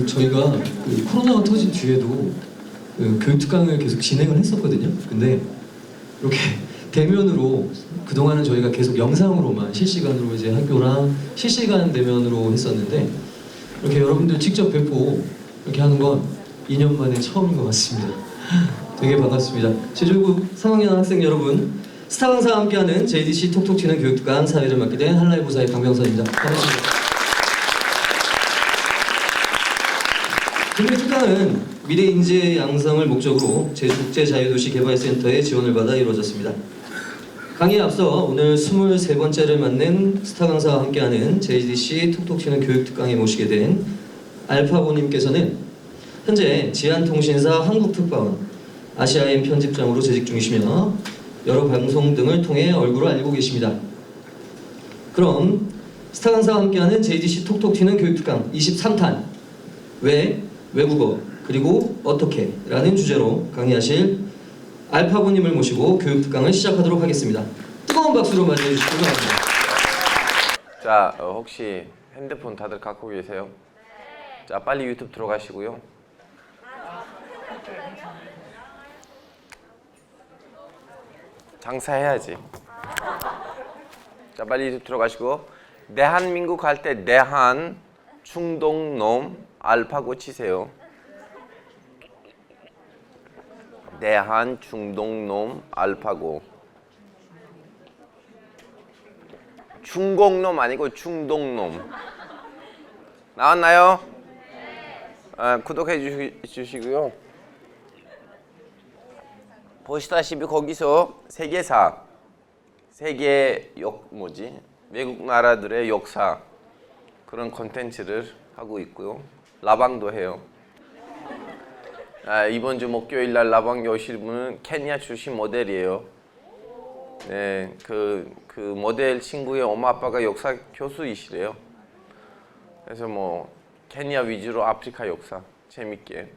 저희가 코로나가 터진 뒤에도 교육 특강을 계속 진행을 했었거든요. 근데 이렇게 대면으로 그동안은 저희가 계속 영상으로만 실시간으로 이제 학교랑 실시간 대면으로 했었는데 이렇게 여러분들 직접 뵙고 이렇게 하는 건 2년 만에 처음인 것 같습니다. 되게 반갑습니다. 제주고 3학년 학생 여러분, 스타 강사와 함께하는 JDC 톡톡 튀는 교육특강 사회를 맡게 된 한라이브사의 강병선입니다. 반갑습니다. 교육 특강은 미래 인재 양성을 목적으로 제주국제자유도시개발센터의 지원을 받아 이루어졌습니다. 강의에 앞서 오늘 23번째를 맞는 스타 강사와 함께하는 JDC 톡톡 튀는 교육특강에 모시게 된 알파고님께서는 현재 지한통신사 한국특파원, 아시아인 편집장으로 재직 중이시며 여러 방송 등을 통해 얼굴을 알리고 계십니다. 그럼 스타 강사와 함께하는 JDC 톡톡 튀는 교육특강 23탄 왜, 외국어, 그리고 어떻게 라는 주제로 강의하실 알파고님을 모시고 교육특강을 시작하도록 하겠습니다. 뜨거운 박수로 맞이해 주시기 바랍니다. 자, 혹시 핸드폰 다들 갖고 계세요? 자, 빨리 유튜브 들어가시고요. 장사해야지. 자, 빨리 유튜브 들어가시고 대한민국 할 때 대한 충동놈 알파고 치세요. 대한 충동놈 알파고. 중공놈 아니고 충동놈. 나왔나요? 구독해 주시고요. 보시다시피 거기서 세계사, 외국 나라들의 역사 그런 콘텐츠를 하고 있고요. 라방도 해요. 이번 주 목요일 날 라방에 오실 분은 케냐 출신 모델이에요. 네, 그 모델 친구의 엄마 아빠가 역사 교수이시래요. 그래서 뭐 케냐 위주로 아프리카 역사 재밌게.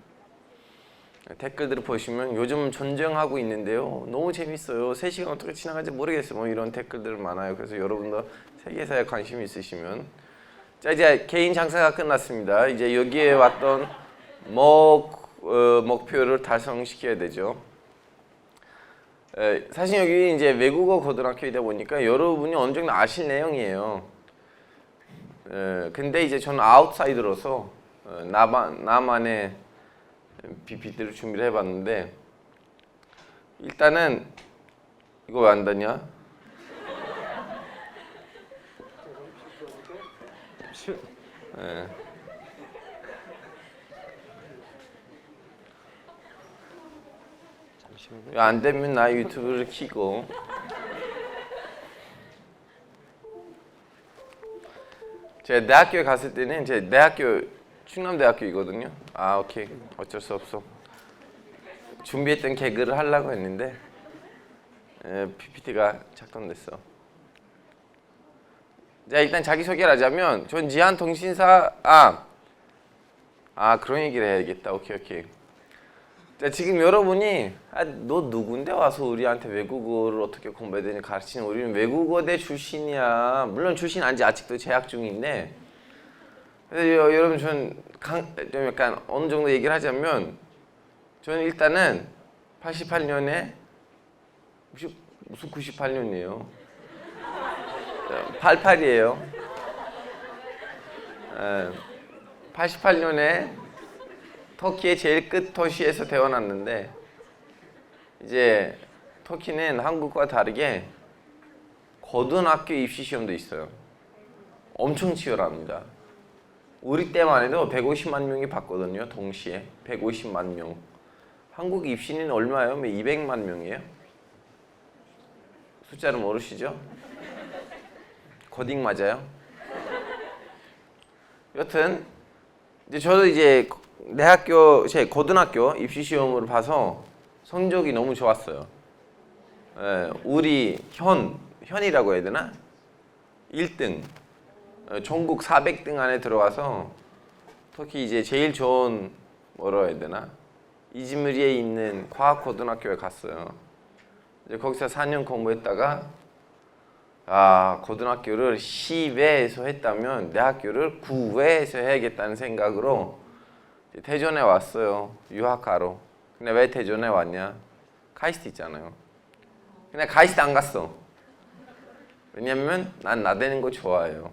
댓글들을 보시면 요즘 전쟁하고 있는데요. 너무 재밌어요. 3시간 어떻게 지나가는지 모르겠어요. 뭐 이런 댓글들 많아요. 그래서 여러분도 세계사에 관심 있으시면 자, 이제 개인 장사가 끝났습니다. 이제 여기에 왔던 목표를 달성시켜야 되죠. 사실 여기 이제 외국어 고등학교이다 보니까 여러분이 어느 정도 아실 내용이에요. 근데 이제 저는 아웃사이더로서 나만의 PPT를 준비를 해봤는데 일단은 이거 왜 안 다냐? 잠시만요. 안 되면 나 유튜브를 켜고. 제가 대학교에 갔을 때는 제 대학교 충남대학교이거든요. 오케이. 어쩔 수 없어. 준비했던 개그를 하려고 했는데 PPT가 작동됐어. 자, 일단 자기소개를 하자면 전 지한통신사 그런 얘기를 해야겠다. 오케이. 자, 지금 여러분이 너 누군데 와서 우리한테 외국어를 어떻게 공부해야 되는지 가르치는 우리는 외국어대 출신이야. 물론 출신 아닌지 아직도 재학 중인데 여러분 좀 약간 어느 정도 얘기를 하자면 저는 일단은 88년에 무슨 98년이에요. 88이에요. 88년에 터키의 제일 끝 도시에서 태어났는데 이제 터키는 한국과 다르게 고등학교 입시 시험도 있어요. 엄청 치열합니다. 우리 때만 해도 150만 명이 봤거든요. 동시에 150만 명. 한국 입시는 얼마예요? 200만 명이에요? 숫자를 모르시죠? 코딩 맞아요? 여튼 이제 저도 이제 제 고등학교 입시 시험을 봐서 성적이 너무 좋았어요. 우리 현이라고 해야 되나? 1등. 전국 400등 안에 들어가서 특히 이제 제일 좋은 뭐라 해야 되나? 이즈미르에 있는 과학고등학교에 갔어요. 이제 거기서 4년 공부했다가 고등학교를 10회에서 했다면 대학교를 9회에서 해야겠다는 생각으로 대전에 왔어요. 유학하러. 근데 왜 대전에 왔냐? 카이스트 있잖아요. 근데 카이스트 안 갔어. 왜냐면 난 나대는 거 좋아해요.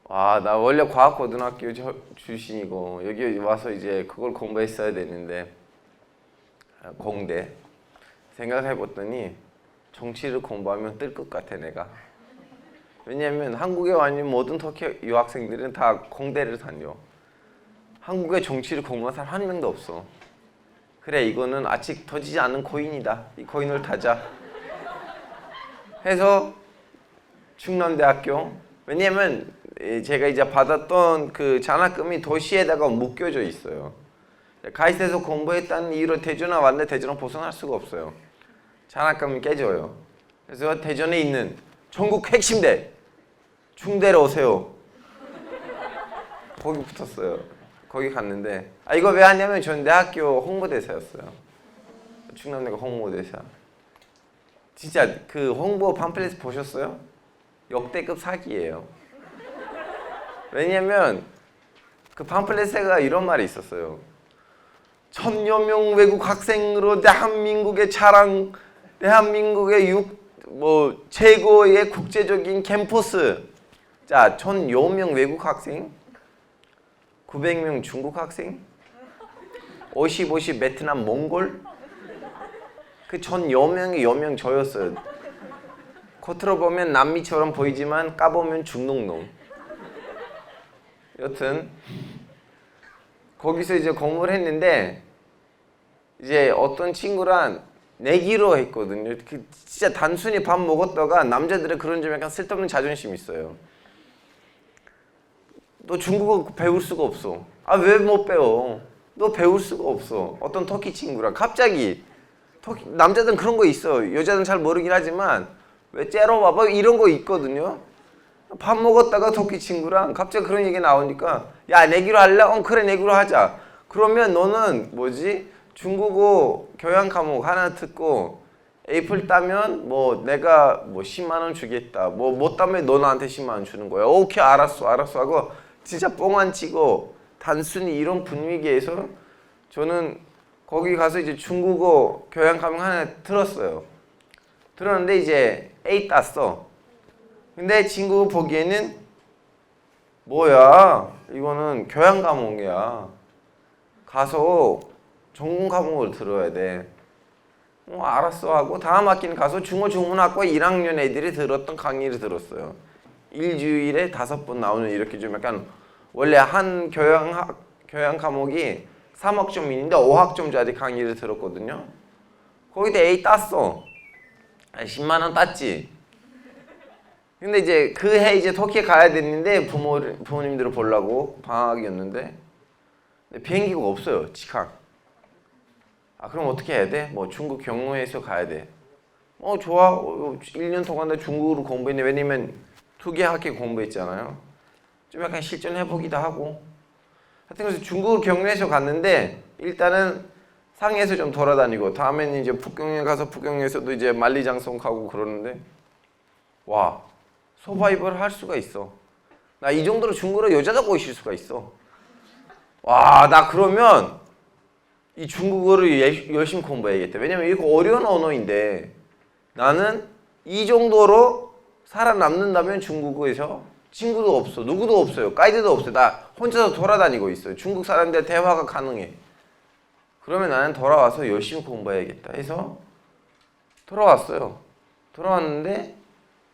나 원래 과학고등학교 출신이고 여기 와서 이제 그걸 공부했어야 되는데 공대 생각해봤더니 정치를 공부하면 뜰 것 같아 내가. 왜냐면 한국에 와있는 모든 터키 유학생들은 다 공대를 다녀. 한국에 정치를 공부한 사람 한 명도 없어. 그래 이거는 아직 터지지 않은 코인이다. 이 코인을 타자. 해서 충남대학교. 왜냐면 제가 이제 받았던 그 장학금이 도시에다가 묶여져 있어요. 카이스트에서 공부했다는 이유로 대전에 왔는데 대전을 벗어날 수가 없어요. 장학금이 깨져요. 그래서 대전에 있는 전국 핵심대 충대로 오세요. 거기 붙었어요. 거기 갔는데 이거 왜 하냐면 전 대학교 홍보대사였어요. 충남대가 홍보대사. 진짜 그 홍보 팜플렛 보셨어요? 역대급 사기예요. 왜냐면 그 팜플렛에가 이런 말이 있었어요. 1000여 명 외국 학생으로 대한민국의 자랑, 대한민국의 최고의 국제적인 캠퍼스. 자, 1000여 명 외국 학생, 900명 중국 학생, 50 베트남 몽골. 그 1000여 명의 여명 저였어요. 겉으로 보면 남미처럼 보이지만 까보면 중동놈. 여튼 거기서 이제 공부를 했는데 이제 어떤 친구랑 내기로 했거든요. 그 진짜 단순히 밥 먹었다가 남자들의 그런 좀 약간 쓸데없는 자존심이 있어요. 너 중국어 배울 수가 없어. 왜 못 배워? 너 배울 수가 없어. 어떤 터키 친구랑 갑자기 남자들은 그런 거 있어. 여자들은 잘 모르긴 하지만 왜 째러 와봐 이런 거 있거든요. 밥 먹었다가 터키 친구랑 갑자기 그런 얘기 나오니까 야 내기로 할래? 그래 내기로 하자. 그러면 너는 중국어 교양 과목 하나 듣고 에이플 따면 내가 10만 원 주겠다. 못 따면 너 나한테 10만 원 주는 거야. 오케이 알았어 하고 진짜 뻥 안 치고 단순히 이런 분위기에서 저는 거기 가서 이제 중국어 교양 과목 하나 들었어요. 들었는데 이제 A 땄어. 근데 친구 보기에는 뭐야 이거는 교양 과목이야. 가서 전공 과목을 들어야 돼. 알았어 하고 다음 학기는 가서 중어중문학과 1학년 애들이 들었던 강의를 들었어요. 일주일에 5번 나오는 이렇게 좀 약간 원래 한 교양 과목이 3학점인데 5학점짜리 강의를 들었거든요. 거기다 A 땄어. 10만 원 땄지. 근데 이제 그 해 이제 터키에 가야 됐는데 부모님들을 보려고 방학이었는데 비행기가 없어요. 직항. 그럼 어떻게 해야 돼? 중국 경로에서 가야 돼. 좋아. 1년 동안 나 중국어로 공부했는데 왜냐면 2개 학기 공부했잖아요. 좀 약간 실전해보기도 하고. 하여튼 그래서 중국어 경로에서 갔는데 일단은 상해에서 좀 돌아다니고 다음에는 이제 북경에 가서 북경에서도 이제 만리장성 가고 그러는데 와 서바이벌 할 수가 있어. 나 이 정도로 중국어로 여자가 꼬실 수가 있어. 와 나 그러면 이 중국어를 열심히 공부해야겠다. 왜냐면 이거 어려운 언어인데 나는 이 정도로 살아남는다면 중국어에서 친구도 없어. 누구도 없어요. 가이드도 없어요. 나 혼자서 돌아다니고 있어요. 중국 사람들 대화가 가능해. 그러면 나는 돌아와서 열심히 공부해야겠다 해서 돌아왔어요. 돌아왔는데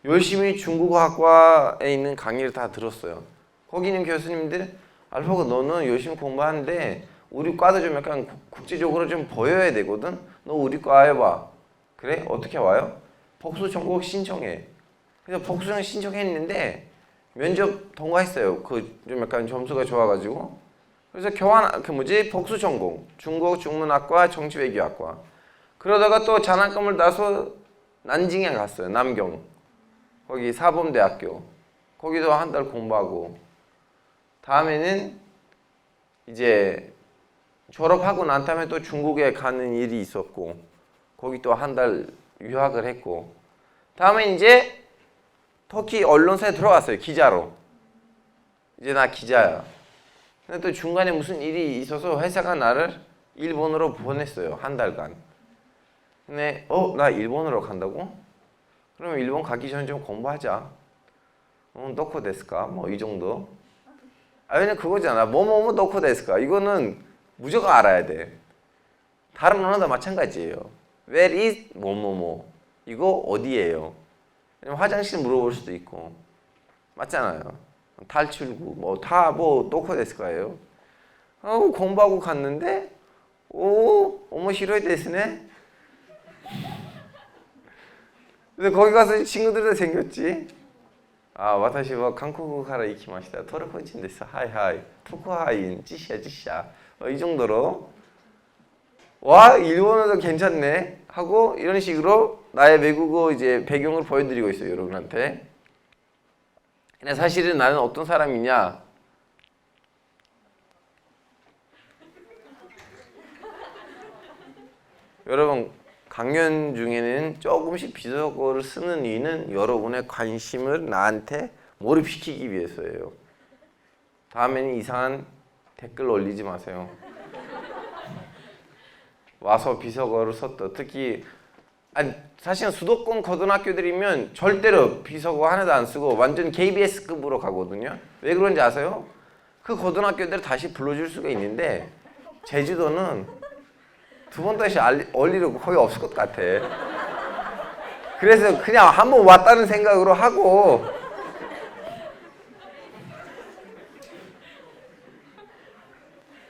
열심히 중국어학과에 있는 강의를 다 들었어요. 거기 있는 교수님들 알파고 너는 열심히 공부하는데 우리 과도 좀 약간 국제적으로 좀 보여야 되거든. 너 우리 과에 와. 그래? 어떻게 와요? 복수 전공 신청해. 그래서 복수는 신청했는데 면접 통과했어요. 좀 약간 점수가 좋아가지고. 그래서 복수 전공 중국 중문학과 정치외교학과. 그러다가 또 장학금을 따서 난징에 갔어요. 남경. 거기 사범대학교. 거기도 한 달 공부하고. 다음에는 이제 졸업하고 난 다음에 또 중국에 가는 일이 있었고 거기 또 한 달 유학을 했고 다음에 이제 터키 언론사에 들어갔어요. 기자로. 이제 나 기자야. 근데 또 중간에 무슨 일이 있어서 회사가 나를 일본으로 보냈어요. 한 달간. 근데 나 일본으로 간다고? 그러면 일본 가기 전에 좀 공부하자. 노코 데스까? 뭐 이 정도. 왜냐면 그거잖아. 뭐뭐뭐 노코 데스까? 이거는 무조건 알아야 돼. 다른 언어도 마찬가지예요. Where is 뭐뭐뭐. 이거 어디예요? 화장실 물어볼 수도 있고. 맞잖아요. 탈출구 뭐 다 뭐 노코 데스까예요. 공부하고 갔는데 오모시로이 데스네. 근데 거기 가서 친구들도 생겼지. 와타시 와 한국어 가라 이키마시다. 토르코진 데스. 하이하이. 토쿠하인 찌샤. 이 정도로 와 일본어도 괜찮네 하고 이런 식으로 나의 외국어 이제 배경을 보여드리고 있어요 여러분한테. 근데 사실은 나는 어떤 사람이냐? 여러분 강연 중에는 조금씩 비속어를 쓰는 이유는 여러분의 관심을 나한테 몰입시키기 위해서예요. 다음에는 이상한 댓글 올리지 마세요. 와서 비속어를 썼다. 특히 사실은 수도권 고등학교들이면 절대로 비속어 하나도 안 쓰고 완전 KBS급으로 가거든요. 왜 그런지 아세요? 그 고등학교들 다시 불러줄 수가 있는데 제주도는 두 번 다시 올 일은 거의 없을 것 같아. 그래서 그냥 한번 왔다는 생각으로 하고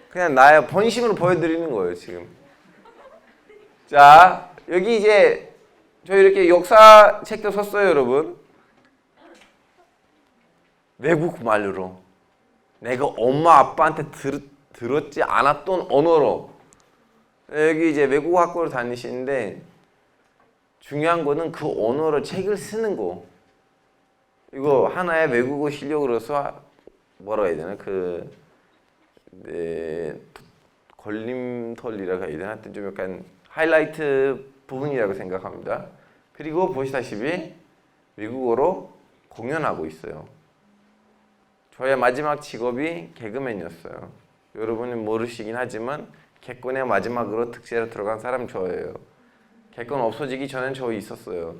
그냥 나의 본심을 보여드리는 거예요 지금. 자 여기 이제 저 이렇게 역사 책도 썼어요 여러분. 외국 말로 내가 엄마 아빠한테 들었지 않았던 언어로. 여기 이제 외국 학교를 다니시는데 중요한 거는 그 언어로 책을 쓰는 거. 이거 하나의 외국어 실력으로서 뭐라고 해야 되나 걸림돌이라고 해야 되나 하여튼 좀 약간 하이라이트 부분이라고 생각합니다. 그리고 보시다시피 외국어로 공연하고 있어요. 저의 마지막 직업이 개그맨이었어요. 여러분이 모르시긴 하지만 개콘의 마지막으로 특세로 들어간 사람 저예요. 개콘 없어지기 전엔 저 있었어요.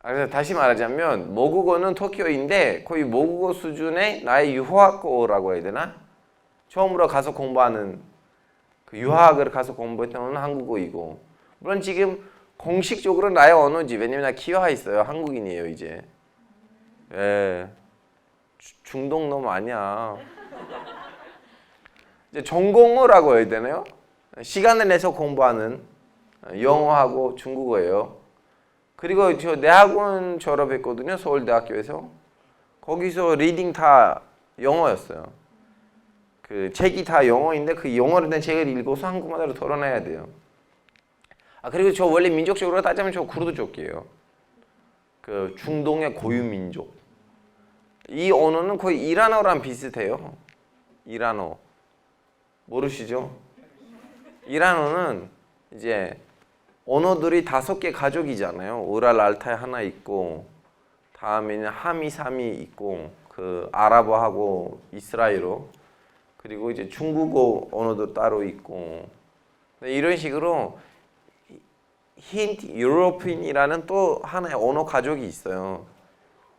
그래서 다시 말하자면 모국어는 토키오인데 거의 모국어 수준의 나의 유학어라고 해야 되나? 처음으로 가서 공부하는 그 유학을 가서 공부했던 언어는 한국어이고 물론 지금 공식적으로 나의 언어지. 왜냐면 나 키와 있어요. 한국인이에요 이제. 예. 중동 놈 아니야. 이제 전공어라고 해야 되나요? 시간을 내서 공부하는 영어하고 중국어예요. 그리고 저 대학원 졸업했거든요. 서울대학교에서. 거기서 리딩 다 영어였어요. 그 책이 다 영어인데 그 영어로 된 책을 읽어서 한국말로 덜어내야 돼요. 그리고 저 원래 민족적으로 따지면 저 쿠르드족이에요. 그 중동의 고유 민족. 이 언어는 거의 이란어랑 비슷해요. 이란어. 모르시죠? 이란어는 이제 언어들이 5개 가족이잖아요. 우랄 알타이 하나 있고 다음에는 하미삼이 있고 그 아랍어하고 이스라엘어 그리고 이제 중국어 언어도 따로 있고 이런 식으로 힌트 유로피인이라는 또 하나의 언어 가족이 있어요.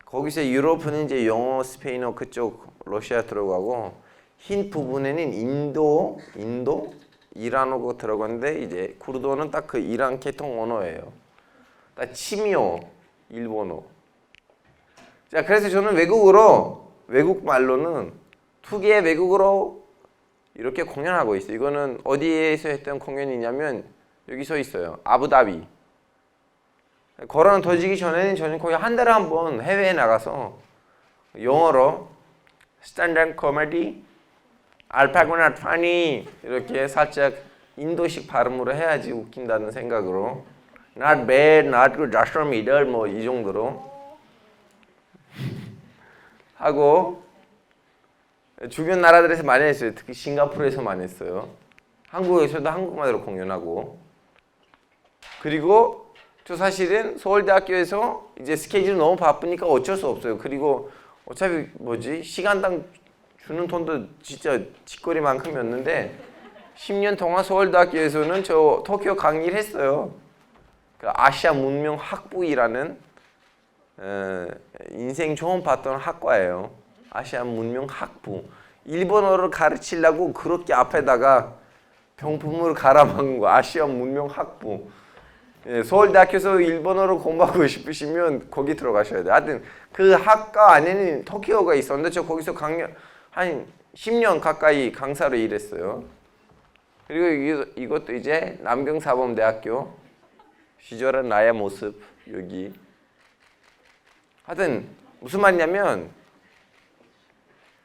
거기서 유로프는 이제 영어, 스페인어 그쪽 러시아 들어가고 흰 부분에는 인도, 이란어가 들어가는데 이제 쿠르드어는 딱 그 이란 계통 언어예요. 딱 치미어, 일본어. 자, 그래서 저는 외국 말로는 2개의 외국어로 이렇게 공연하고 있어요. 이거는 어디에서 했던 공연이냐면 여기 서 있어요. 아부다비. 코로나 터지기 전에는 저는 거의 한 달에 한 번 해외에 나가서 영어로 스탠드업 코미디, 알파고나 파니 이렇게 살짝 인도식 발음으로 해야지 웃긴다는 생각으로 not bad, not good, just from middle 뭐 이 정도로 하고 주변 나라들에서 많이 했어요. 특히 싱가포르에서 많이 했어요. 한국에서도 한국말로 공연하고, 그리고 저 사실은 서울대학교에서 이제 스케줄이 너무 바쁘니까 어쩔 수 없어요. 그리고 어차피 시간당 주는 돈도 진짜 쥐꼬리만큼이었는데 10년 동안 서울대학교에서는 저 토끼어 강의를 했어요. 그 아시아 문명 학부이라는 인생 처음 봤던 학과예요. 아시아 문명 학부. 일본어를 가르치려고 그렇게 앞에다가 병풍을 갈아먹은 거. 아시아 문명 학부. 예, 서울대학교에서 일본어를 공부하고 싶으시면 거기 들어가셔야 돼요. 하여튼 그 학과 안에는 토끼어가 있었는데 저 거기서 강연 한 10년 가까이 강사로 일했어요. 그리고 이것도 이제 남경사범대학교 시절의 나의 모습 여기. 하여튼 무슨 말이냐면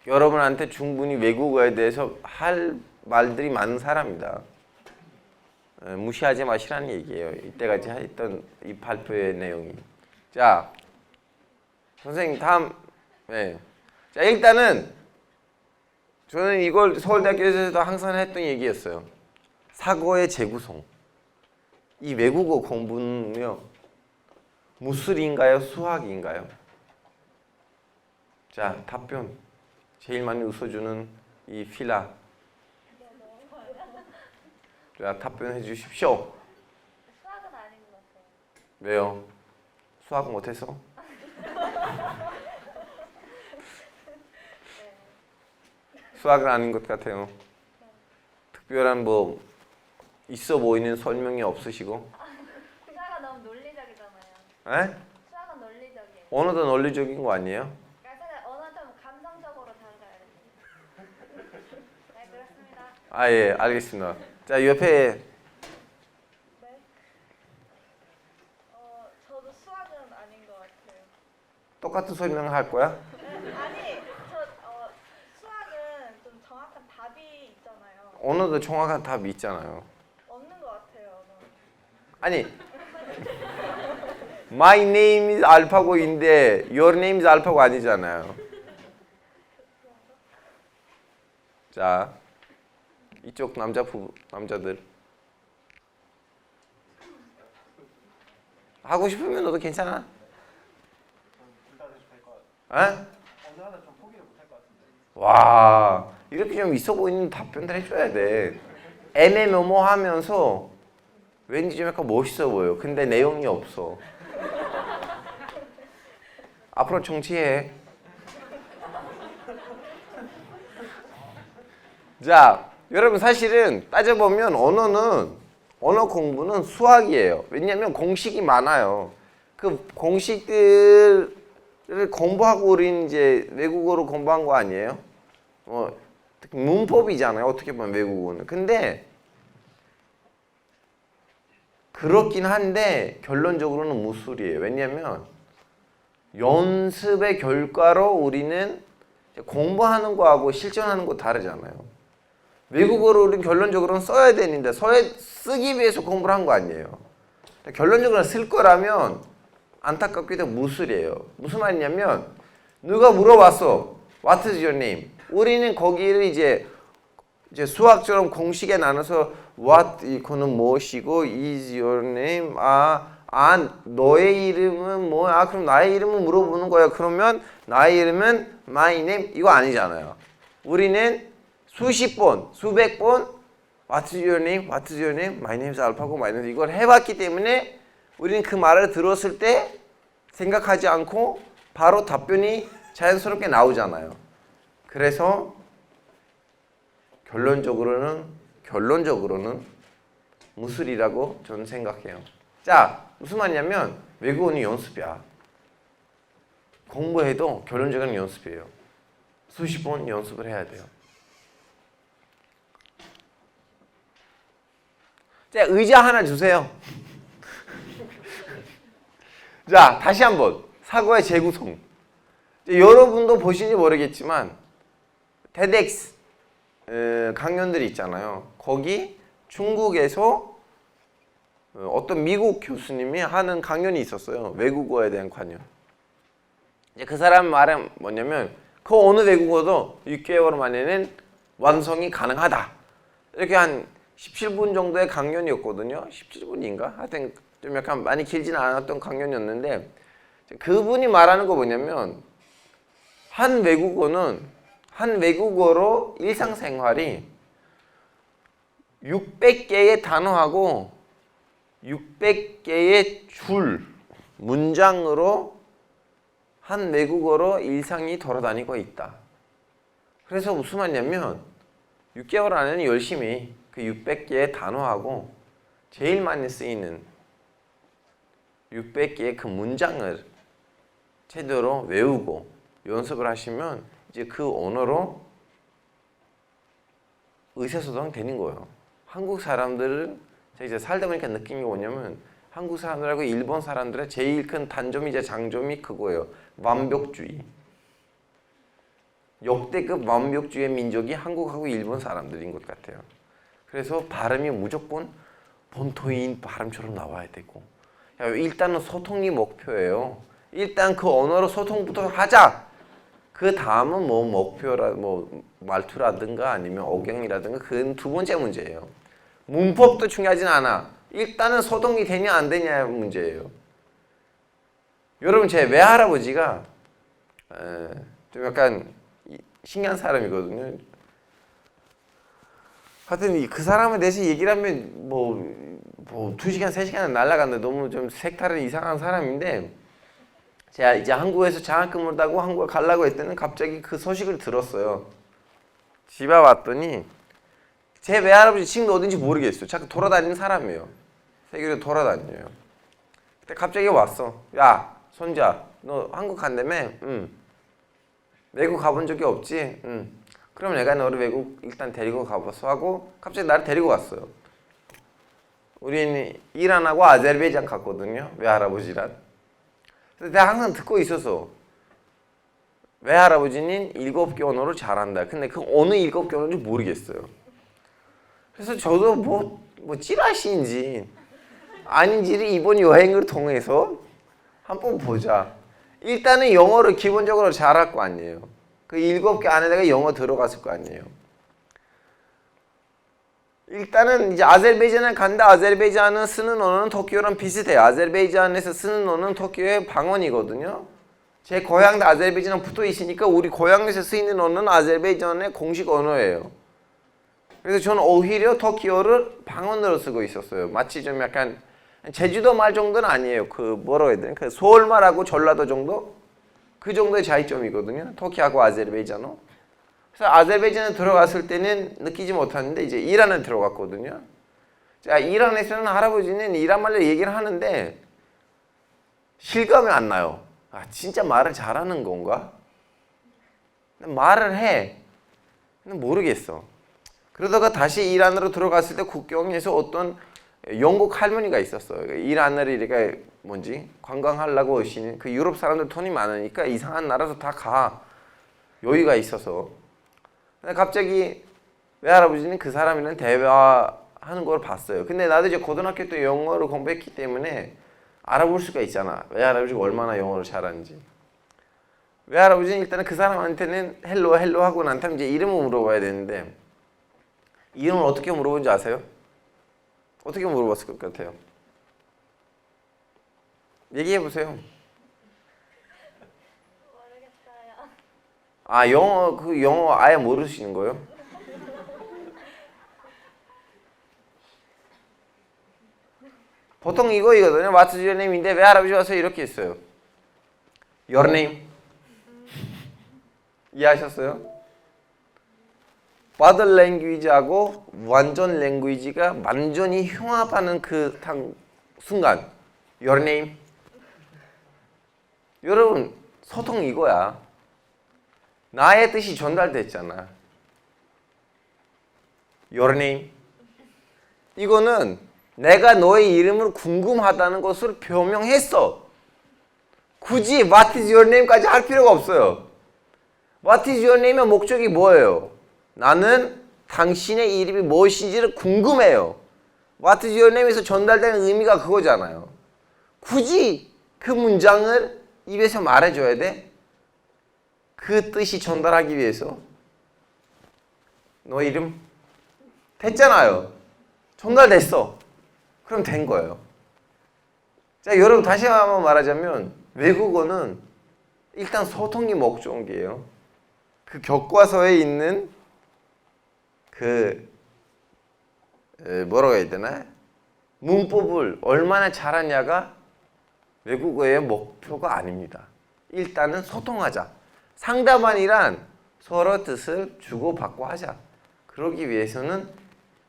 여러분한테 충분히 외국어에 대해서 할 말들이 많은 사람이다. 무시하지 마시라는 얘기예요. 이때까지 했던 이 발표의 내용이. 자, 선생님 다음. 네. 자, 일단은 저는 이걸 서울대학교에서도 항상 했던 얘기였어요. 사고의 재구성. 이 외국어 공부는요, 무술인가요? 수학인가요? 자, 답변. 제일 많이 웃어주는 이 필라. 자, 답변해 주십시오. 수학은 아닌 것 같아요. 왜요? 수학 못해서? 수학은 아닌 것 같아요. 특별한 뭐 있어 보이는 설명이 없으시고. 수학은 너무 논리적이잖아요. 에? 수학은 논리적이에요. 언어도 논리적인 거 아니에요? 그러니까 언어는 좀 감성적으로 다가야 돼요. 네, 그렇습니다. 아, 예, 알겠습니다. 자, 옆에 네. 저도 수학은 아닌 것 같아요. 똑같은 설명을 할 거야? 아니, 수학은 좀 정확한 답이 있잖아요. 언어도 정확한 답이 있잖아요. 없는 것 같아요. 아니, my name is 알파고인데 your name is 알파고 아니잖아요. 자, 이쪽 남자들 하고 싶으면 너도 괜찮아. 에? 와, 이렇게 좀 있어 보이는 답변들 해줘야 돼. 애매모호 하면서 왠지 좀 약간 멋있어 보여. 근데 내용이 없어. 앞으로 정치해. 자, 여러분 사실은 따져보면 언어 공부는 수학이에요. 왜냐하면 공식이 많아요. 그 공식들을 공부하고 우리는 이제 외국어로 공부한 거 아니에요? 특히 문법이잖아요. 어떻게 보면 외국어는. 근데 그렇긴 한데 결론적으로는 무술이에요. 왜냐하면 연습의 결과로 우리는 공부하는 거하고 실전하는 거 다르잖아요. 외국어로 우리는 결론적으로는 써야 되는데 쓰기 위해서 공부를 한 거 아니에요. 결론적으로 쓸 거라면 안타깝게도 무술이에요. 무슨 말이냐면 누가 물어봤어. What is your name? 우리는 거기를 이제 수학처럼 공식에 나눠서 what 이거는 무엇이고 is your name? 너의 이름은 뭐야? 그럼 나의 이름은 물어보는 거야. 그러면 나의 이름은 my name 이거 아니잖아요. 우리는 수십 번, 수백 번 What's your name? What's your name? My name is 알파고 my name 이걸 해봤기 때문에 우리는 그 말을 들었을 때 생각하지 않고 바로 답변이 자연스럽게 나오잖아요. 그래서 결론적으로는 무술이라고 저는 생각해요. 자, 무슨 말이냐면 외국어는 연습이야. 공부해도 결론적으로는 연습이에요. 수십 번 연습을 해야 돼요. 자, 의자 하나 주세요. 자, 다시 한번 사고의 재구성. 여러분도 보시는지 모르겠지만 TEDx 강연들이 있잖아요. 거기 중국에서 어떤 미국 교수님이 하는 강연이 있었어요. 외국어에 대한 강연. 그 사람 말은 뭐냐면 그 어느 외국어도 6개월 만에는 완성이 가능하다. 이렇게 한 17분 정도의 강연이었거든요. 17분인가? 하여튼 좀 약간 많이 길지는 않았던 강연이었는데 그분이 말하는 거 뭐냐면 한 외국어로 일상생활이 600개의 단어하고 600개의 문장으로 한 외국어로 일상이 돌아다니고 있다. 그래서 무슨 말이냐면 6개월 안에는 열심히 그 600개의 단어하고 제일 많이 쓰이는 600개의 그 문장을 제대로 외우고 연습을 하시면 이제 그 언어로 의사소통 되는 거예요. 한국 사람들은 제가 이제 살다 보니까 느낀 게 뭐냐면 한국 사람들하고 일본 사람들의 제일 큰 단점이자 장점이 그거예요. 완벽주의. 역대급 완벽주의 민족이 한국하고 일본 사람들인 것 같아요. 그래서 발음이 무조건 본토인 발음처럼 나와야 되고 일단은 소통이 목표예요. 일단 그 언어로 소통부터 하자. 그 다음은 뭐 목표라 뭐 말투라든가 아니면 억양이라든가 그건 두 번째 문제예요. 문법도 중요하진 않아. 일단은 소통이 되냐 안 되냐 문제예요. 여러분 제 외할아버지가 좀 약간 신기한 사람이거든요. 하여튼 그 사람에 대해서 얘기를 하면 뭐 2시간, 3시간은 날아갔는데 너무 좀 색다른 이상한 사람인데 제가 이제 한국에서 장학금을 따고 한국에 가려고 했더니 갑자기 그 소식을 들었어요. 집에 왔더니 제 외할아버지 지금 어딘지 모르겠어요. 자꾸 돌아다니는 사람이에요. 세계로 돌아다녀요. 그때 갑자기 왔어. 야, 손자, 너 한국 간다며? 응. 외국 가본 적이 없지? 응. 그럼 내가 너를 외국 일단 데리고 가보소 하고 갑자기 나를 데리고 갔어요. 우리는 이란하고 아제르바이잔 갔거든요. 외할아버지랑. 그래서 내가 항상 듣고 있어서 외할아버지는 7개 언어를 잘한다. 근데 그 어느 7개 언어인지 모르겠어요. 그래서 저도 뭐 찌라시인지 아닌지를 이번 여행을 통해서 한번 보자. 일단은 영어를 기본적으로 잘할 거 아니에요. 그 7개 안에다가 영어 들어갔을 거 아니에요. 일단은 이제 아제르바이잔에 간다. 아제르바이잔은 쓰는 언어는 터키어랑 비슷해요. 아제르바이잔에서 쓰는 언어는 터키어의 방언이거든요. 제 고향도 아제르바이잔랑 붙어 있으니까 우리 고향에서 쓰이는 언어는 아제르바이잔의 공식 언어예요. 그래서 저는 오히려 터키어를 방언으로 쓰고 있었어요. 마치 좀 약간 제주도 말 정도는 아니에요. 그 뭐라고 해야 되나? 그 서울말하고 전라도 정도? 그 정도의 차이점이거든요. 터키하고 아제르바이잔어. 그래서 아제르바이잔에 들어갔을 때는 느끼지 못하는데 이제 이란에 들어갔거든요. 자, 이란에서는 할아버지는 이란 말로 얘기를 하는데 실감이 안 나요. 아, 진짜 말을 잘하는 건가? 말을 해. 근데 모르겠어. 그러다가 다시 이란으로 들어갔을 때 국경에서 어떤 영국 할머니가 있었어요. 이란을 이렇게 관광하려고 오시는 그 유럽 사람들 돈이 많으니까 이상한 나라도 다 가. 여유가 있어서. 근데 갑자기 외할아버지는 그 사람이랑 대화하는 걸 봤어요. 근데 나도 이제 고등학교 때 영어를 공부했기 때문에 알아볼 수가 있잖아. 외할아버지가 얼마나 영어를 잘하는지. 외할아버지는 일단은 그 사람한테는 헬로 하고 난 다음에 이제 이름을 물어봐야 되는데 이름을 어떻게 물어본지 아세요? 어떻게 물어봤을 것 같아요? 얘기해 보세요. 모르겠어요. 아, 영어 아예 모르시는 거예요? 보통 이거거든요. What's your name인데 외할아버지 와서 이렇게 했어요. Your name. 이해하셨어요? body language하고 완전 language가 완전히 흉합하는 그 순간 Your name. 여러분 소통 이거야. 나의 뜻이 전달됐잖아. Your name. 이거는 내가 너의 이름을 궁금하다는 것을 표명했어. 굳이 What is your name까지 할 필요가 없어요. What is your name의 목적이 뭐예요? 나는 당신의 이름이 무엇인지를 궁금해요. What is your name에서 전달되는 의미가 그거잖아요. 굳이 그 문장을 입에서 말해줘야 돼? 그 뜻이 전달하기 위해서. 너 이름? 됐잖아요. 전달됐어. 그럼 된 거예요. 자, 여러분 다시 한번 말하자면 외국어는 일단 소통이 목적이에요. 그 교과서에 있는 뭐라고 해야 되나? 문법을 얼마나 잘하냐가 외국어의 목표가 아닙니다. 일단은 소통하자. 상담원이란 서로 뜻을 주고받고 하자. 그러기 위해서는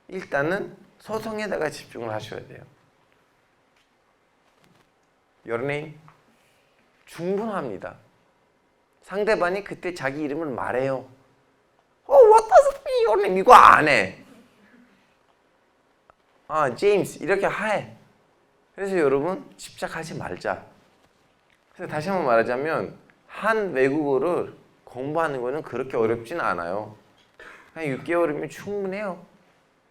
일단은 소통에다가 집중을 하셔야 돼요. 연예인 충분합니다. 상대방이 그때 자기 이름을 말해요. what does it mean? your name? 이거 안 해. 제임스 이렇게 해. 그래서 여러분 집착하지 말자. 그래서 다시 한번 말하자면 한 외국어를 공부하는 거는 그렇게 어렵진 않아요. 한 6개월이면 충분해요.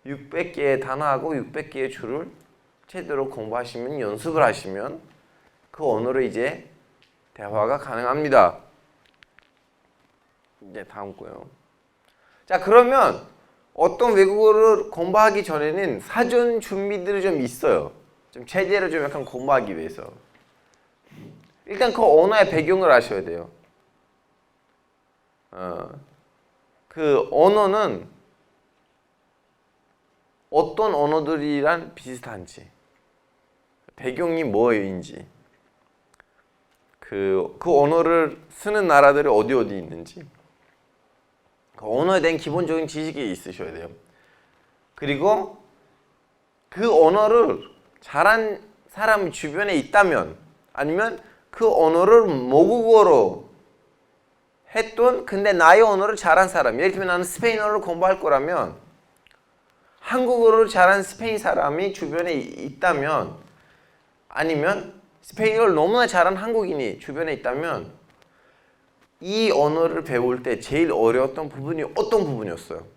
600개의 단어하고 600개의 줄을 제대로 공부하시면 연습을 하시면 그 언어로 이제 대화가 가능합니다. 이제 다음 거요. 자, 그러면 어떤 외국어를 공부하기 전에는 사전 준비들이 좀 있어요. 좀 제대로 좀 약간 공부하기 위해서. 일단 그 언어의 배경을 아셔야 돼요. 그 언어는 어떤 언어들이랑 비슷한지, 배경이 뭐인지, 그 언어를 쓰는 나라들이 어디 있는지, 그 언어에 대한 기본적인 지식이 있으셔야 돼요. 그리고 그 언어를 잘한 사람이 주변에 있다면, 아니면 그 언어를 모국어로 했던 근데 나의 언어를 잘한 사람, 예를 들면 나는 스페인어를 공부할 거라면 한국어를 잘한 스페인 사람이 주변에 있다면, 아니면 스페인어를 너무나 잘한 한국인이 주변에 있다면 이 언어를 배울 때 제일 어려웠던 부분이 어떤 부분이었어요?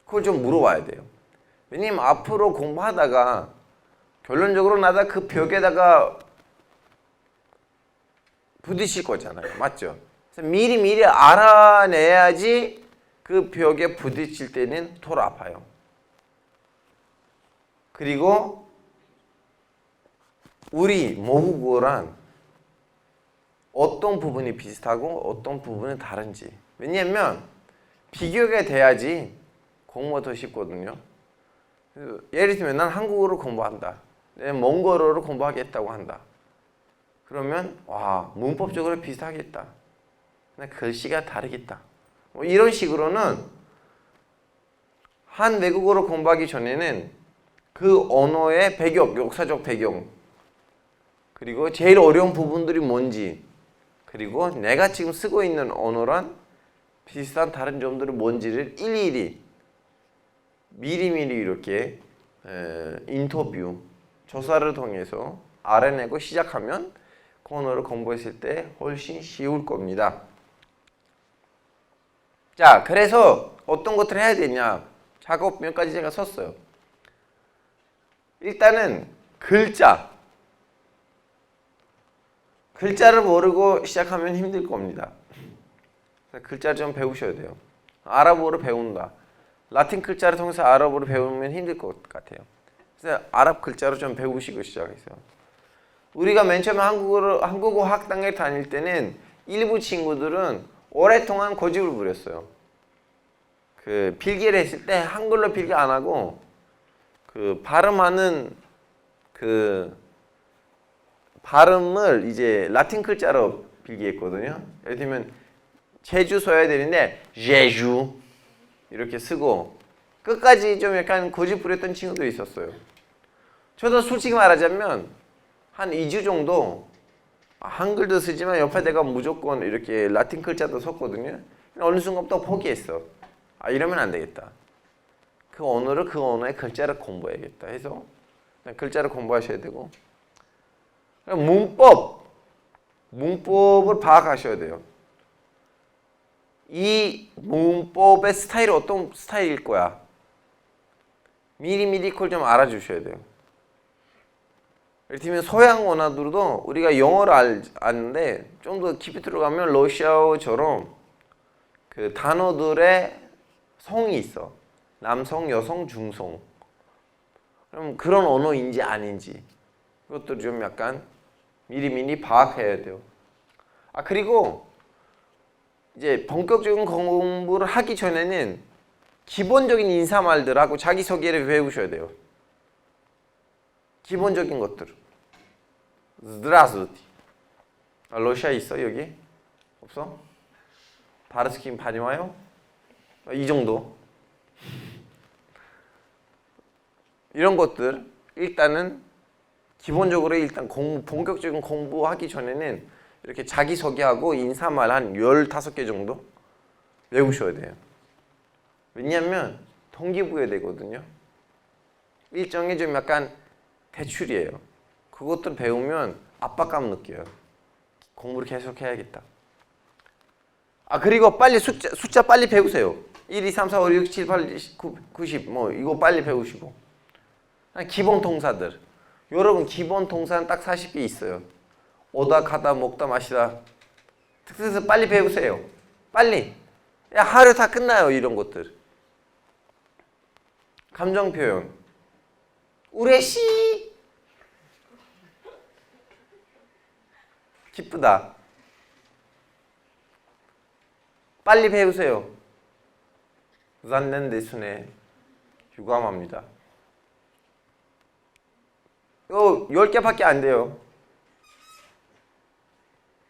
그걸 좀 물어봐야 돼요. 왜냐면 앞으로 공부하다가 결론적으로 나다 그 벽에다가 부딪힐 거잖아요. 맞죠? 그래서 미리 알아내야지 그 벽에 부딪힐 때는 덜 아파요. 그리고 우리 모국어란 어떤 부분이 비슷하고 어떤 부분은 다른지. 왜냐면 비교가 돼야지 공부가 더 쉽거든요. 예를 들면 난 한국어를 공부한다. 내가 몽골어를 공부하겠다고 한다. 그러면 와, 문법적으로 비슷하겠다. 근데 글씨가 다르겠다. 뭐 이런 식으로는 한 외국어를 공부하기 전에는 그 언어의 배경, 역사적 배경, 그리고 제일 어려운 부분들이 뭔지, 그리고 내가 지금 쓰고 있는 언어랑 비슷한 다른 점들이 뭔지를 일일이 미리미리 이렇게 인터뷰, 조사를 통해서 알아내고 시작하면 그 언어를 공부했을 때 훨씬 쉬울 겁니다. 자, 그래서 어떤 것들을 해야 되냐, 작업 몇 가지 제가 썼어요. 일단은 글자를 모르고 시작하면 힘들 겁니다. 글자를 좀 배우셔야 돼요. 아랍어를 배운다. 라틴 글자를 통해서 아랍어를 배우면 힘들 것 같아요. 그래서 아랍 글자를 좀 배우시고 시작했어요. 우리가 맨 처음에 한국어 학당에 다닐 때는 일부 친구들은 오랫동안 고집을 부렸어요. 그 필기를 했을 때 한글로 필기 안 하고 그 발음하는 그 발음을 이제 라틴 글자로 필기했거든요. 예를 들면 제주 써야 되는데 제주 이렇게 쓰고 끝까지 좀 약간 고집 부렸던 친구도 있었어요. 저도 솔직히 말하자면 한 2주 정도 한글도 쓰지만 옆에다가 무조건 이렇게 라틴 글자도 썼거든요. 어느 순간부터 포기했어. 이러면 안 되겠다. 그 언어의 글자를 공부해야겠다 해서 글자를 공부하셔야 되고, 문법을 파악하셔야 돼요. 이 문법의 스타일이 어떤 스타일일 거야. 미리미리 그걸 좀 알아주셔야 돼요. 예를 들면 서양 언어들도 우리가 영어를 아는데 좀 더 깊이 들어가면 러시아어처럼 그 단어들의 성이 있어. 남성, 여성, 중성. 그럼 그런 언어인지 아닌지 그것도 좀 약간 미리미리 파악해야 돼요. 그리고 이제 본격적인 공부를 하기 전에는 기본적인 인사말들하고 자기소개를 배우셔야 돼요. 기본적인 것들. Здравствуйте. 러시아 있어 여기? 없어? 바르스킨 파니와요? 이 정도. 이런 것들 일단은 기본적으로 일단 본격적인 공부하기 전에는 이렇게 자기소개하고 인사말 한 15개 정도 외우셔야 돼요. 왜냐하면 동기부여 되거든요. 일종의 좀 약간 대출이에요. 그것들 배우면 압박감 느껴요. 공부를 계속 해야겠다. 그리고 빨리 숫자 빨리 배우세요. 1, 2, 3, 4, 5, 6, 7, 8, 9, 90 뭐 이거 빨리 배우시고. 기본 동사들. 여러분 기본 동사는 딱 40개 있어요. 오다 가다 먹다 마시다. 그래서 빨리 배우세요. 빨리. 야, 하루 다 끝나요 이런 것들. 감정 표현. 우레시. 기쁘다. 빨리 배우세요. 잔넨데스네. 유감합니다. 이거 10개밖에 안 돼요.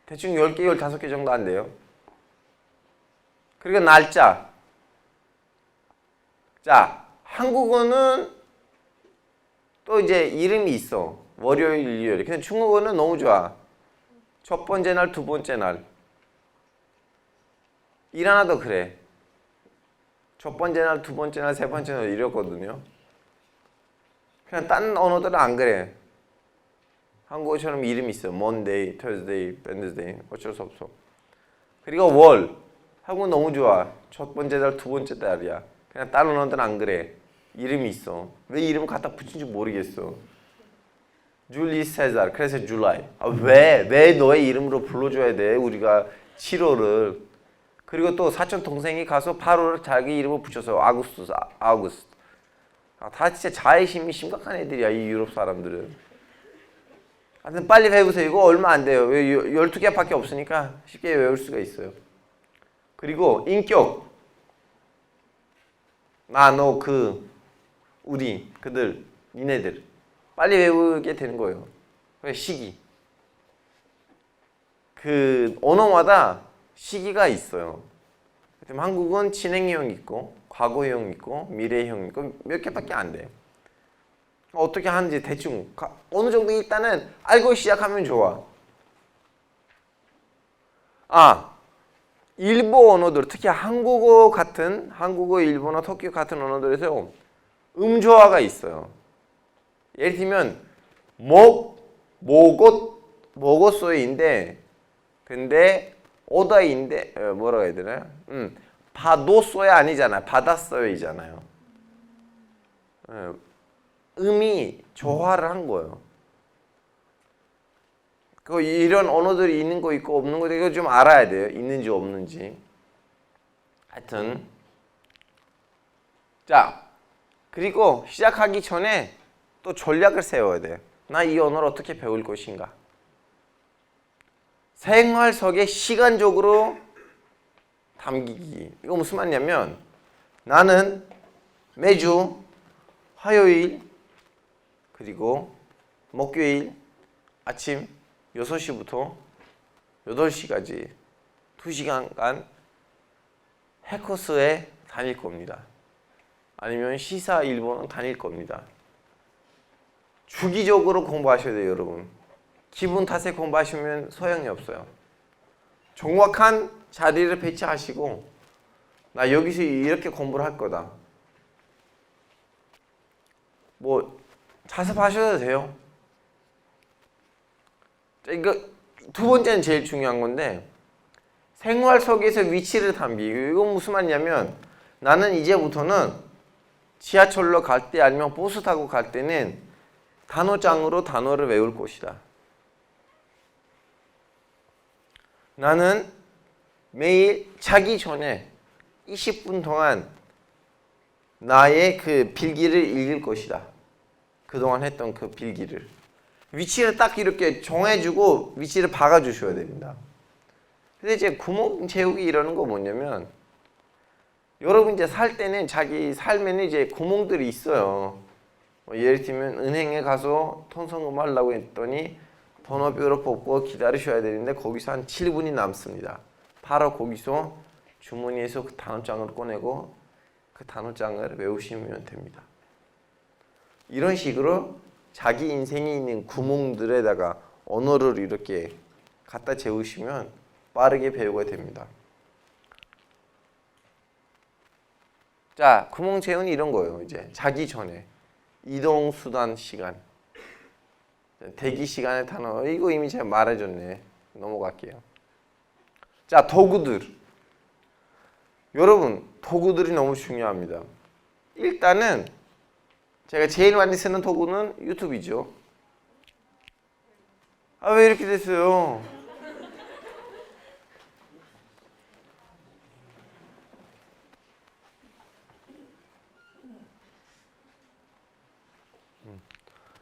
대충 10개, 15개 정도 안 돼요. 그리고 날짜. 자, 한국어는 또 이제 이름이 있어. 월요일, 일요일. 근데 중국어는 너무 좋아. 첫 번째 날, 두 번째 날. 일하나도 그래. 첫 번째 날, 두 번째 날, 세 번째 날 이랬거든요. 그냥 딴 언어들은 안 그래. 한국어처럼 이름이 있어. Monday, Thursday, Wednesday. 어쩔 수 없어. 그리고 월. 한국어 너무 좋아. 첫 번째 달, 두 번째 달이야. 그냥 다른 언어들은 안 그래. 이름이 있어. 왜 이름을 갖다 붙인지 모르겠어. 줄리스 세जार. 그래서 줄라이. 왜 너의 이름으로 불러줘야 돼? 우리가 7월을. 그리고 또 사촌 동생이 가서 8월을 자기 이름을 붙여서 아구스투스. 다 진짜 자의심이 심각한 애들이야, 이 유럽 사람들은. 하여튼 빨리 배우세요. 이거 얼마 안 돼요. 12개밖에 없으니까 쉽게 외울 수가 있어요. 그리고 인격. 너, 우리, 그들, 니네들. 빨리 외우게 되는 거예요. 시기. 언어마다 시기가 있어요. 한국은 진행형 있고, 과거형 있고, 미래형 있고, 몇 개밖에 안 돼. 어떻게 하는지 대충 어느 정도 일단은 알고 시작하면 좋아. 일본 언어들, 특히 한국어, 일본어, 터키 같은 언어들에서 음조화가 있어요. 예를 들면 먹었어요인데 근데 오다인데 뭐라고 해야 되나? 받았어요 아니잖아요. 받았어요이잖아요. 음이 조화를 한 거예요. 이런 언어들이 있는 거 있고 없는 거 이거 좀 알아야 돼요. 있는지 없는지. 하여튼 자, 그리고 시작하기 전에 또 전략을 세워야 돼요. 나 이 언어를 어떻게 배울 것인가. 생활 속에 시간적으로 담기기. 이거 무슨 말이냐면 나는 매주 화요일 그리고 목요일 아침 6시부터 8시까지 2시간간 해커스에 다닐 겁니다. 아니면 시사 일본어 다닐 겁니다. 주기적으로 공부하셔야 돼요, 여러분. 기분 탓에 공부하시면 소용이 없어요. 정확한 자리를 배치하시고 나 여기서 이렇게 공부를 할 거다. 뭐 자습하셔도 돼요. 이거 두 번째는 제일 중요한 건데 생활 속에서 위치를 담기기. 이건 무슨 말이냐면 나는 이제부터는 지하철로 갈 때 아니면 버스 타고 갈 때는 단어장으로 단어를 외울 것이다. 나는 매일 자기 전에 20분 동안 나의 그 필기를 읽을 것이다. 그동안 했던 그 필기를. 위치를 딱 이렇게 정해주고 위치를 박아주셔야 됩니다. 근데 이제 구멍 채우기 이러는 거 뭐냐면 여러분 이제 살 때는 자기 삶에는 이제 구멍들이 있어요. 예를 들면 은행에 가서 통성금 하려고 했더니 번호표를 뽑고 기다리셔야 되는데 거기서 한 7분이 남습니다. 바로 거기서 주머니에서 그 단어장을 꺼내고 그 단어장을 외우시면 됩니다. 이런 식으로 자기 인생에 있는 구멍들에다가 언어를 이렇게 갖다 재우시면 빠르게 배우게 됩니다. 자, 구멍 채우는 이런 거예요. 이제 자기 전에 이동 수단 시간, 대기 시간의 단어. 이거 이미 제가 말해줬네. 넘어갈게요. 자, 도구들. 여러분, 도구들이 너무 중요합니다. 일단은 제가 제일 많이 쓰는 도구는 유튜브이죠. 아, 왜 이렇게 됐어요?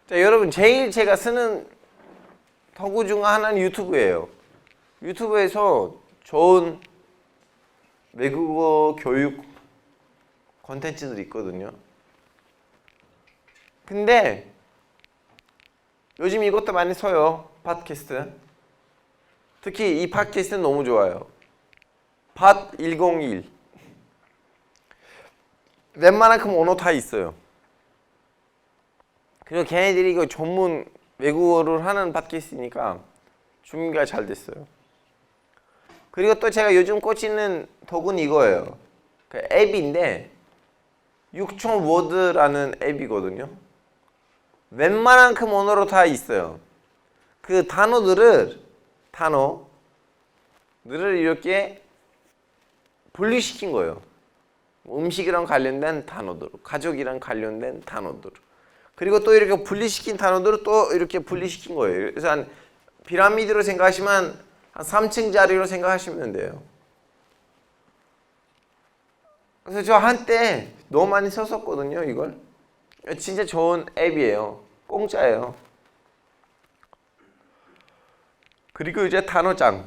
자, 여러분 제일 제가 쓰는 도구 중 하나는 유튜브예요. 유튜브에서 좋은 외국어 교육 콘텐츠들이 있거든요. 근데 요즘 이것도 많이 써요. 팟캐스트. 특히 이 팟캐스트는 너무 좋아요. 팟 101. 웬만큼 언어 다 있어요. 그리고 걔네들이 이거 전문 외국어를 하는 팟캐스트니까 준비가 잘 됐어요. 그리고 또 제가 요즘 꽂히는 도구는 이거예요. 그 앱인데 6천 워드라는 앱이거든요. 웬만한큼 언어로 다 있어요. 그 단어들을 이렇게 분리시킨 거예요. 음식이랑 관련된 단어들, 가족이랑 관련된 단어들. 그리고 또 이렇게 분리시킨 단어들을 또 이렇게 분리시킨 거예요. 그래서 한 피라미드로 생각하시면 한 3층짜리로 생각하시면 돼요. 그래서 저 한때 너무 많이 썼었거든요, 이걸. 진짜 좋은 앱이에요. 공짜예요. 그리고 이제 단어장을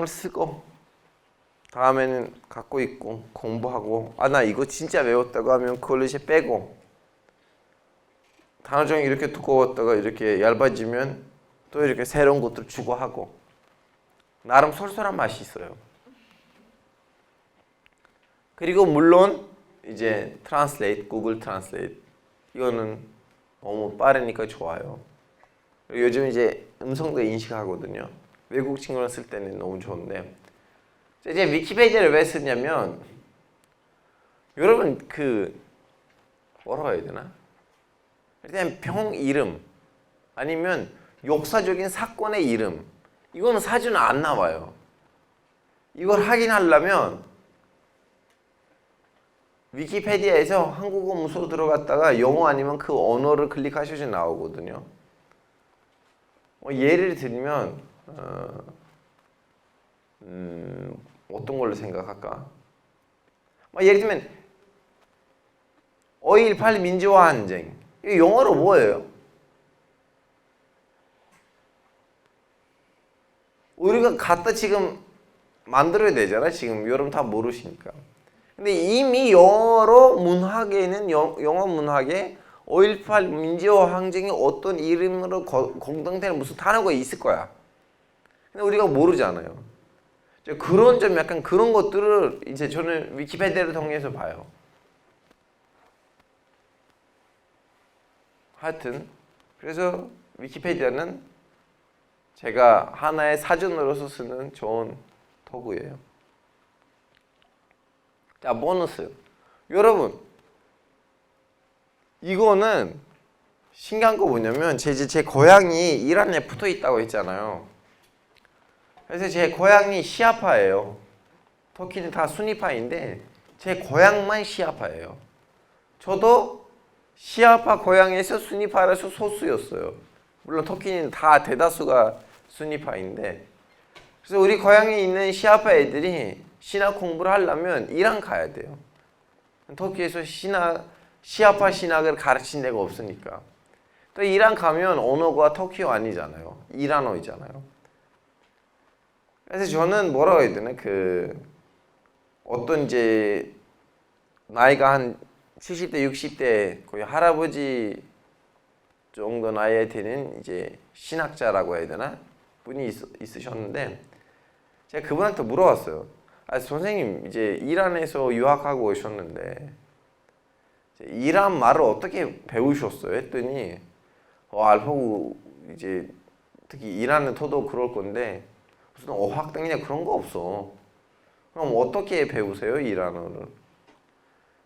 쓰고 다음에는 갖고 있고 공부하고 나 이거 진짜 외웠다고 하면 그걸 이제 빼고 단어장이 이렇게 두꺼웠다가 이렇게 얇아지면 또 이렇게 새로운 것들 주고 하고 나름 솔솔한 맛이 있어요. 그리고 물론 이제 트랜슬레이트, 구글 트랜슬레이트 이거는 너무 빠르니까 좋아요. 그리고 요즘 이제 음성도 인식하거든요. 외국 친구랑 쓸 때는 너무 좋은데 이제 위키페디아를 왜 쓰냐면 여러분 그 뭐라고 해야 되나? 일단 병 이름 아니면 역사적인 사건의 이름 이거는 사전에 안 나와요. 이걸 확인하려면 위키페디아에서 한국어 문서로 들어갔다가 영어 아니면 그 언어를 클릭하셔서 나오거든요. 예를 들면 어떤 걸로 생각할까? 예를 들면 5.18 민주화 항쟁 이거 영어로 뭐예요? 우리가 갖다 지금 만들어야 되잖아. 지금 여러분 다 모르시니까. 근데 이미 영어로 문학에는 영어 문학에 5.18 민주화 항쟁이 어떤 이름으로 공동되는 무슨 단어가 있을 거야. 근데 우리가 모르잖아요. 그런 점 약간 그런 것들을 이제 저는 위키페디아를 통해서 봐요. 하여튼 그래서 위키페디아는 제가 하나의 사전으로서 쓰는 좋은 도구예요. 자, 보너스. 여러분, 이거는 신기한 거 뭐냐면 제 고향이 이란에 붙어 있다고 했잖아요. 그래서 제 고향이 시아파예요. 터키는 다 수니파인데 제 고향만 시아파예요. 저도 시아파 고향에서 수니파라서 소수였어요. 물론 터키는 다 대다수가 수니파인데 그래서 우리 고향에 있는 시아파 애들이 신학 공부를 하려면 이란 가야 돼요. 터키에서 신학 시아파 신학을 가르친 데가 없으니까. 또 이란 가면 언어가 터키어 아니잖아요. 이란어이잖아요. 그래서 저는 뭐라고 해야 되나 어떤 이제 나이가 한 70대 60대 거의 할아버지 정도 나이에 되는 이제 신학자라고 해야 되나 분이 있으셨는데 제가 그분한테 물어봤어요. 아, 선생님 이제 이란에서 유학하고 오셨는데 이란 말을 어떻게 배우셨어요? 했더니 알파고 이제 특히 이란은 더더욱 그럴 건데 무슨 어학당이냐 그런 거 없어. 그럼 어떻게 배우세요 이란어를?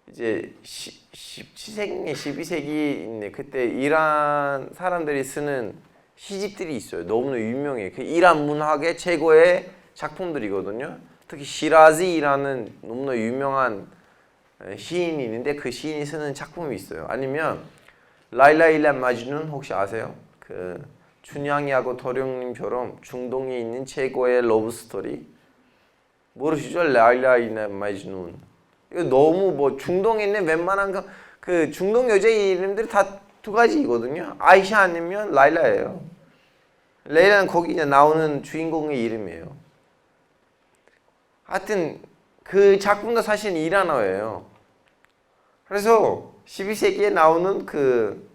이제 17세기, 12세기인데 그때 이란 사람들이 쓰는 시집들이 있어요. 너무나 유명해. 그 이란 문학의 최고의 작품들이거든요. 특히 시라지라는 너무나 유명한 시인이 있는데 그 시인이 쓰는 작품이 있어요. 아니면 라일라 일라 마지눈 혹시 아세요? 그 춘향이하고 도령님처럼 중동에 있는 최고의 러브 스토리 모르시죠? 라일라 일라 마지눈. 이거 너무 뭐 중동에 있는 웬만한 그 중동 여자 이름들이 다 두 가지이거든요. 아이샤 아니면 라일라예요. 레일라는 거기 이제 나오는 주인공의 이름이에요. 하여튼 그 작품도 사실 이란어예요. 그래서 12세기에 나오는 그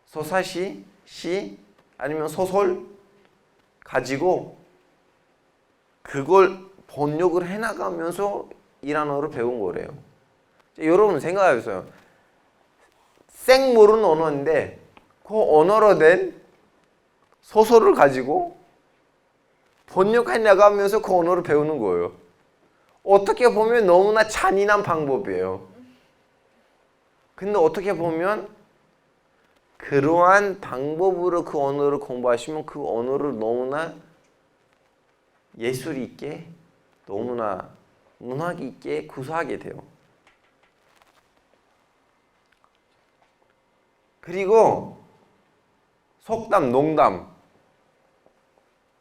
서사시, 시 아니면 소설 가지고 그걸 번역을 해나가면서 이란어를 배운 거래요. 여러분 생각해보세요. 생 모르는 언어인데 그 언어로 된 소설을 가지고 번역해 나가면서 그 언어를 배우는 거예요. 어떻게 보면 너무나 잔인한 방법이에요. 근데 어떻게 보면 그러한 방법으로 그 언어를 공부하시면 그 언어를 너무나 예술 있게, 너무나 문학 있게 구사하게 돼요. 그리고 속담, 농담.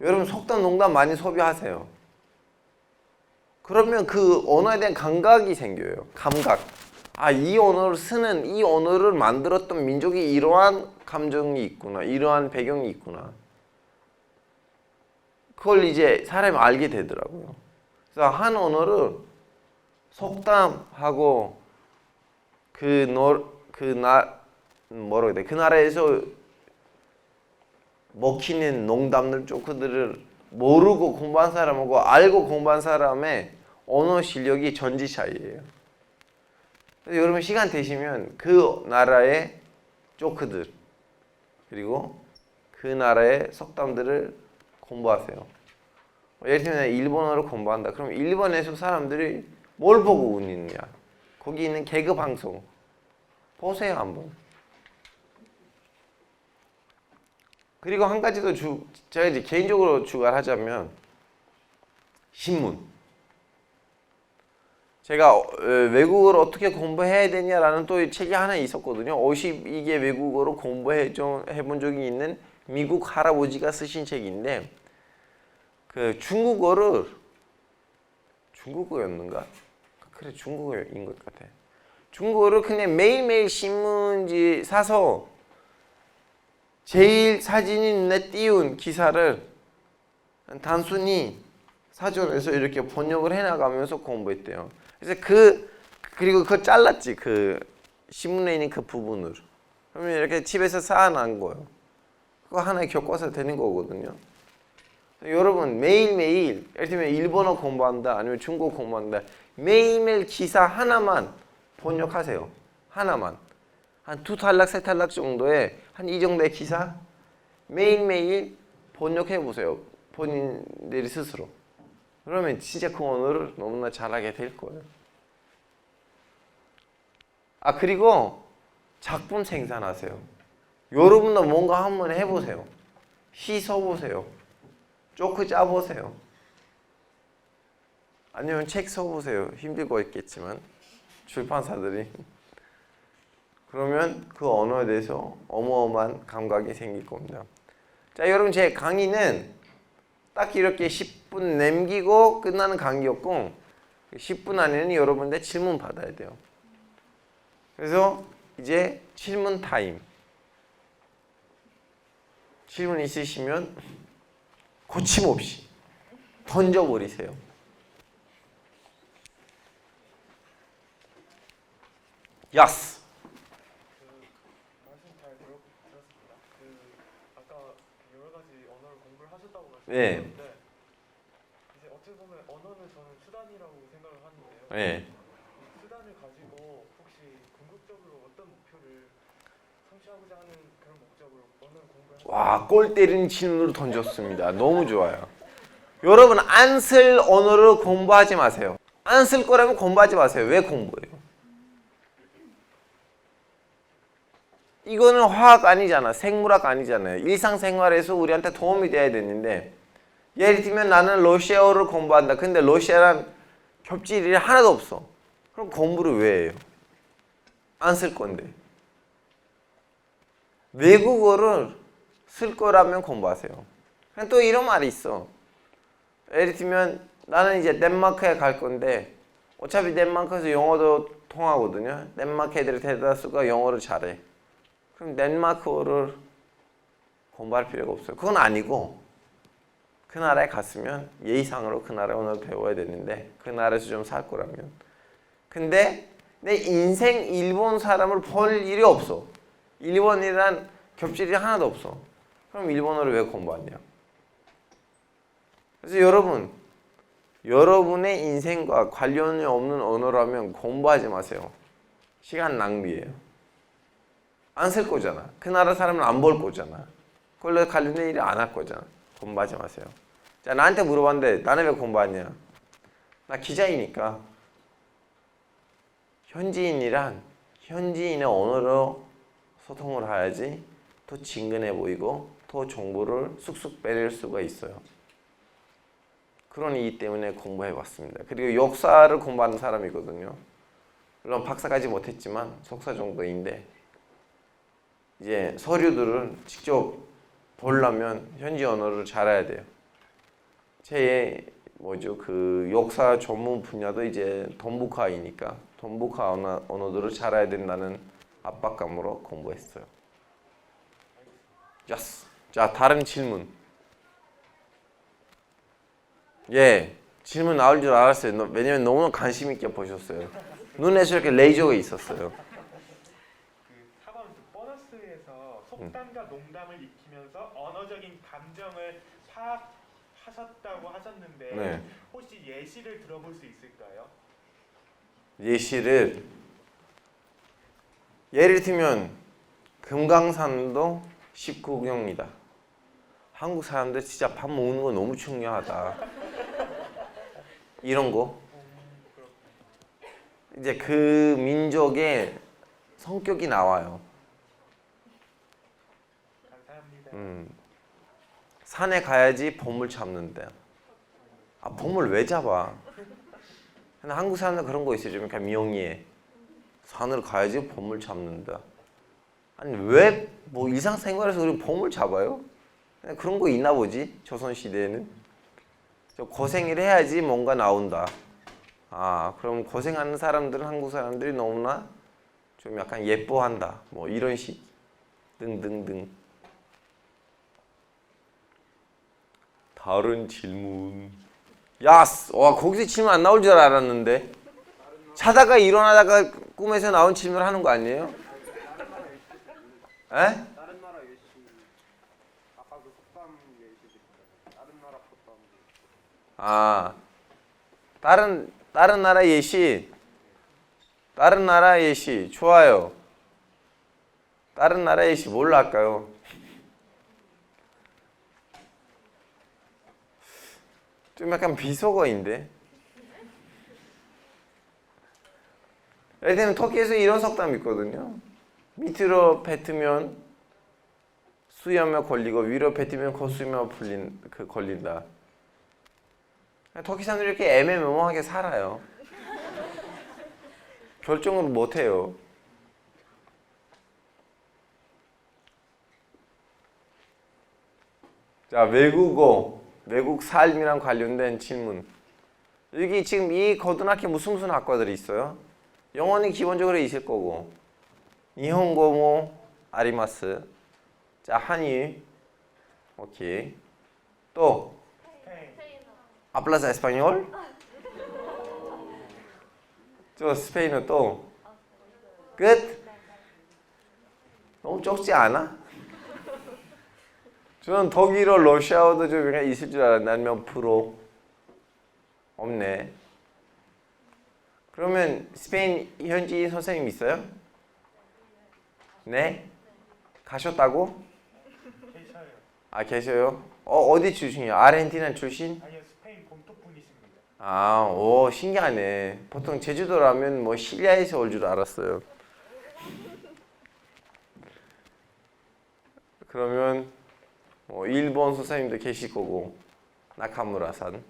여러분 속담, 농담 많이 소비하세요. 그러면 그 언어에 대한 감각이 생겨요. 감각. 아, 이 언어를 쓰는, 이 언어를 만들었던 민족이 이러한 감정이 있구나. 이러한 배경이 있구나. 그걸 이제 사람이 알게 되더라고요. 그래서 한 언어를 속담하고 뭐라고 해야 돼? 그 나라에서 먹히는 농담들 조크들을 모르고 공부한 사람하고 알고 공부한 사람의 언어 실력이 전지 차이예요. 그래서 여러분 시간 되시면 그 나라의 조크들 그리고 그 나라의 속담들을 공부하세요. 예를 들면 일본어를 공부한다. 그럼 일본에서 사람들이 뭘 보고 웃느냐? 거기 있는 개그 방송 보세요 한번. 그리고 한 가지 더 제가 이제 개인적으로 추가하자면 신문. 제가 외국어를 어떻게 공부해야 되냐라는 또 책이 하나 있었거든요. 52개 외국어로 공부해본 적이 있는 미국 할아버지가 쓰신 책인데 그 중국어였는가? 그래 중국어인 것 같아. 중국어를 그냥 매일매일 신문지 사서 제일 사진이 눈에 띄운 기사를 단순히 사전에서 이렇게 번역을 해나가면서 공부했대요. 그래서 그리고 그거 잘랐지 그 신문에 있는 그 부분을. 그러면 이렇게 집에서 쌓아놓은 거예요. 그거 하나의 교과서 되는 거거든요. 여러분 매일매일 예를 들면 일본어 공부한다 아니면 중국어 공부한다 매일매일 기사 하나만 번역하세요. 하나만. 한 2탈락, 3탈락 정도의 한 이 정도의 기사 매일매일 번역해 보세요. 본인들이 스스로. 그러면 진짜 그 언어를 너무나 잘하게 될 거예요. 아 그리고 작품 생산하세요. 여러분도 뭔가 한번 해보세요. 시 써보세요. 조크 짜보세요. 아니면 책 써보세요. 힘들고 있겠지만 출판사들이. 그러면 그 언어에 대해서 어마어마한 감각이 생길 겁니다. 자, 여러분 제 강의는 딱 이렇게 10분 남기고 끝나는 강의였고 10분 안에는 여러분들 질문 받아야 돼요. 그래서 이제 질문 타임. 질문 있으시면 거침없이 던져버리세요. 야스. 말씀 잘 들었습니다. 아까 여러 가지 언어를 공부를 하셨다고 네. 말씀하셨는데 이제 어떻게 보면 언어는 저는 수단이라고 생각을 하는데요. 네. 이 수단을 가지고 혹시 궁극적으로 어떤 목표를 성취하고자 하는 그런 목적으로 언어를 공부를 하시나요? 와, 골 때리는 질문으로 던졌습니다. 너무 좋아요. 여러분, 안 쓸 언어를 공부하지 마세요. 안 쓸 거라면 공부하지 마세요. 왜 공부해요? 이거는 화학 아니잖아. 생물학 아니잖아요. 일상생활에서 우리한테 도움이 돼야 되는데, 예를 들면 나는 러시아어를 공부한다. 근데 러시아랑 겹칠 일이 하나도 없어. 그럼 공부를 왜 해요? 안 쓸 건데. 외국어를 쓸 거라면 공부하세요. 또 이런 말이 있어. 예를 들면 나는 이제 덴마크에 갈 건데 어차피 덴마크에서 영어도 통하거든요. 덴마크 애들이 대다수가 영어를 잘해. 그럼 덴마크어를 공부할 필요가 없어요. 그건 아니고 그 나라에 갔으면 예의상으로 그 나라 언어를 배워야 되는데 그 나라에서 좀 살 거라면. 근데 내 인생 일본 사람을 볼 일이 없어. 일본이란 겹칠 일이 하나도 없어. 그럼 일본어를 왜 공부하냐? 그래서 여러분의 인생과 관련이 없는 언어라면 공부하지 마세요. 시간 낭비예요. 안 쓸 거잖아. 그 나라 사람은 안 볼 거잖아. 그걸로 관련된 일을 안 할 거잖아. 공부하지 마세요. 자, 나한테 물어봤는데 나는 왜 공부하냐? 나 기자이니까. 현지인이란 현지인의 언어로 소통을 해야지 더 친근해 보이고 더 정보를 쑥쑥 빼낼 수가 있어요. 그런 이유 때문에 공부해 왔습니다. 그리고 역사를 공부하는 사람이거든요. 물론 박사까지 못했지만 석사 정도인데 이제 서류들을 직접 보려면 현지 언어를 잘해야 돼요. 제 그 역사 전문 분야도 이제 동북아이니까 동북아 언어들을 잘해야 된다는 압박감으로 공부했어요. yes. 자, 다른 질문. 예, 질문 나올 줄 알았어요. 왜냐면 너무 관심 있게 보셨어요. 눈에서 이렇게 레이저가 있었어요. 그 4번 보너스에서 속담과 농담을 익히면서 언어적인 감정을 파악하셨다고 하셨는데 네. 혹시 예시를 들어볼 수 있을까요? 예시를 예를 들면 금강산도 19경이다. 한국 사람들 진짜 밥 먹는 거 너무 중요하다. 이런 거. 이제 그 민족의 성격이 나와요. 감사합니다. 산에 가야지 보물 잡는데. 아, 보물 왜 잡아? 근데 한국 사람들 그런 거 있어요. 좀 약간 명예에. 산을 가야지 보물 잡는다. 아니 왜 뭐 일상생활에서 우리 보물 잡아요? 그냥 그런 거 있나 보지. 조선시대에는. 고생을 해야지 뭔가 나온다. 아, 그럼 고생하는 사람들은 한국 사람들이 너무나 좀 약간 예뻐한다. 뭐 이런 식. 등등등. 다른 질문. 야스! 와, 거기서 질문 안 나올 줄 알았는데. 자다가 일어나다가 꿈에서 나온 질문을 하는 거 아니에요? 에? 다른 나라 예시 아까 그 속담 예시 다른 나라 속담 아, 다른 나라 예시. 다른 나라 예시 좋아요. 다른 나라 예시 뭘로 할까요? 좀 약간 비속어인데. 예를 들면 터키에서 이런 속담이 있거든요. 밑으로 뱉으면 수염에 걸리고 위로 뱉으면 콧수염에 걸린다. 터키 사람들이 이렇게 애매모호하게 살아요. 결정을 못해요. 자, 외국어, 외국 삶이랑 관련된 질문. 여기 지금 이 고등학교 무슨 학과들이 있어요? 영어는 기본적으로 있을 거고 니혼고 뭐 아리마스. 자, 한일. 오케이. 또 hablas español? 저 스페인어 또 끝? 너무 적지 않아? 저는 독일어, 러시아어도 좀 있을 줄 알았는데 아니면 프로 없네. 그러면 스페인 현지인 선생님 있어요? 네? 가셨다고? 계셔요. 아 계셔요? 어디 출신이요? 아르헨티나 출신? 아니요, 스페인 본토 분이십니다. 아, 오 신기하네. 보통 제주도라면 뭐 시리아에서 올 줄 알았어요. 그러면 뭐 일본 선생님도 계실 거고 나카무라산.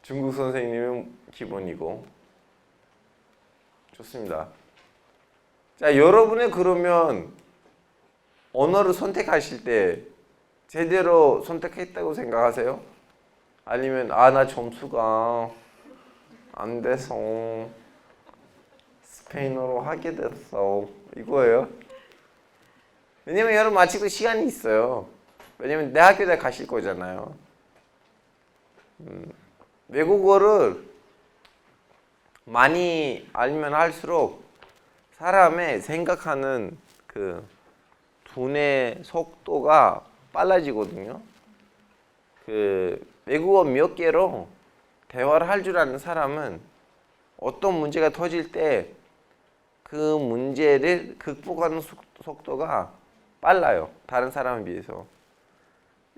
중국 선생님은 기본이고. 좋습니다. 자, 여러분의 그러면 언어를 선택하실 때 제대로 선택했다고 생각하세요? 아니면 나 점수가 안 돼서 스페인어로 하게 됐어 이거예요? 왜냐면 여러분 아직도 시간이 있어요. 왜냐면 대학교에 가실 거잖아요. 외국어를 많이 알면 할수록 사람의 생각하는 그 두뇌 속도가 빨라지거든요. 그 외국어 몇 개로 대화를 할 줄 아는 사람은 어떤 문제가 터질 때 그 문제를 극복하는 속도가 빨라요. 다른 사람에 비해서.